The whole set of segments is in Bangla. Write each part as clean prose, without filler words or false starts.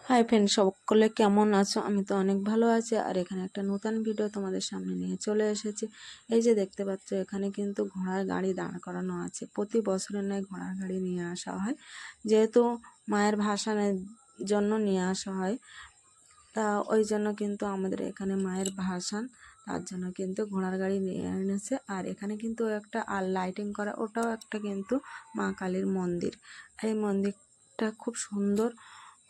হাই ফ্রেন্ড, সকলে কেমন আছো? আমি তো অনেক ভালো আছি। আর এখানে একটা নতুন ভিডিও তোমাদের সামনে নিয়ে চলে এসেছি। এই যে দেখতে পাচ্ছ, এখানে কিন্তু ঘোড়ার গাড়ি দাঁড় করানো আছে। প্রতি বছরের নয় ঘোড়ার গাড়ি নিয়ে আসা হয়, যেহেতু মায়ের ভাসানের জন্য নিয়ে আসা হয়। তা ওই জন্য কিন্তু আমাদের এখানে মায়ের ভাসান, তার জন্য কিন্তু ঘোড়ার গাড়ি নিয়ে এনেছে। আর এখানে কিন্তু একটা আর লাইটিং করা, ওটাও একটা কিন্তু মা কালীর মন্দির। এই মন্দিরটা খুব সুন্দর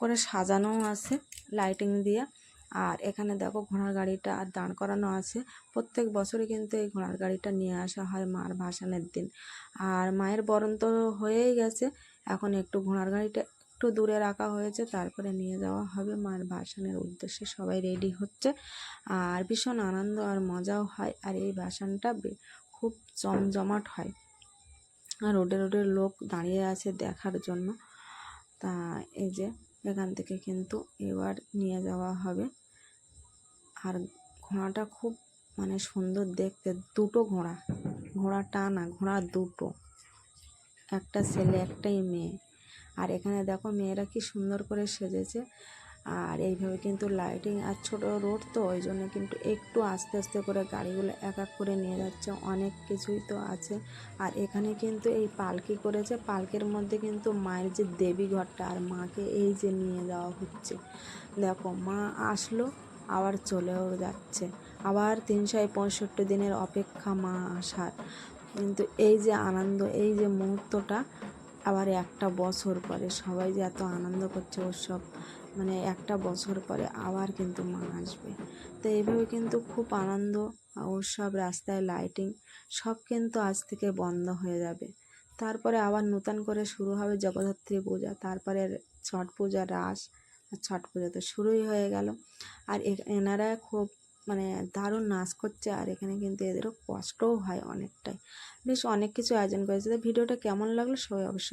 করে সাজানো আছে লাইটিং দিয়ে। আর এখানে দেখো ঘোড়ার গাড়িটা আর দাঁড় করানো আছে। প্রত্যেক বছরই কিন্তু এই ঘোড়ার গাড়িটা নিয়ে আসা হয় মার ভাসানের দিন। আর মায়ের বরণ তো হয়েই গেছে, এখন একটু ঘোড়ার গাড়িটা একটু দূরে রাখা হয়েছে, তারপরে নিয়ে যাওয়া হবে মার ভাসানের উদ্দেশ্যে। সবাই রেডি হচ্ছে আর ভীষণ আনন্দ আর মজাও হয়। আর এই ভাসানটা খুব জমজমাট হয়, আর রোডে রোডে লোক দাঁড়িয়ে আছে দেখার জন্য। তা এই যে এখান থেকে কিন্তু এবার নিয়ে যাওয়া হবে। আর ঘোড়াটা খুব সুন্দর দেখতে, দুটো ঘোড়া, ঘোড়া টানা, ঘোড়া দুটো, একটা ছেলে একটাই মেয়ে। আর এখানে দেখো মেয়েরা কি সুন্দর করে সেজেছে। আর এইভাবে কিন্তু লাইটিং, আর ছোটো রোড তো ওই জন্য কিন্তু একটু আস্তে আস্তে করে গাড়িগুলো এক এক করে নিয়ে যাচ্ছে, অনেক কিছুই তো আছে। আর এখানে কিন্তু এই পালকি করেছে, পালকির মধ্যে কিন্তু মায়ের যে দেবী ঘরটা, আর মাকে এই যে নিয়ে যাওয়া হচ্ছে। দেখো মা আসলো, আবার চলেও যাচ্ছে, আবার 365 দিনের অপেক্ষা মা আসার। কিন্তু এই যে আনন্দ, এই যে মুহূর্তটা, আবার একটা বছর পরে সবাই যে এত আনন্দ করছে উৎসব, একটা বছর পরে আবার কিন্তু মা আসবে। তো এইভাবে কিন্তু খুব আনন্দ উৎসব, রাস্তায় লাইটিং সব কিন্তু আজ থেকে বন্ধ হয়ে যাবে। তারপরে আবার নতুন করে শুরু হবে জগদ্ধাত্রী পূজা, তারপরে ছট পূজা, রাস। আর ছট পূজা তো শুরুই হয়ে গেল। আর এনারা খুব দারুণ নাচ করছে। আর এখানে কিন্তু এদেরও কষ্টও হয় অনেকটাই। বেশ অনেক কিছু আয়োজন করেছে। তো ভিডিওটা কেমন লাগলো সবাই অবশ্যই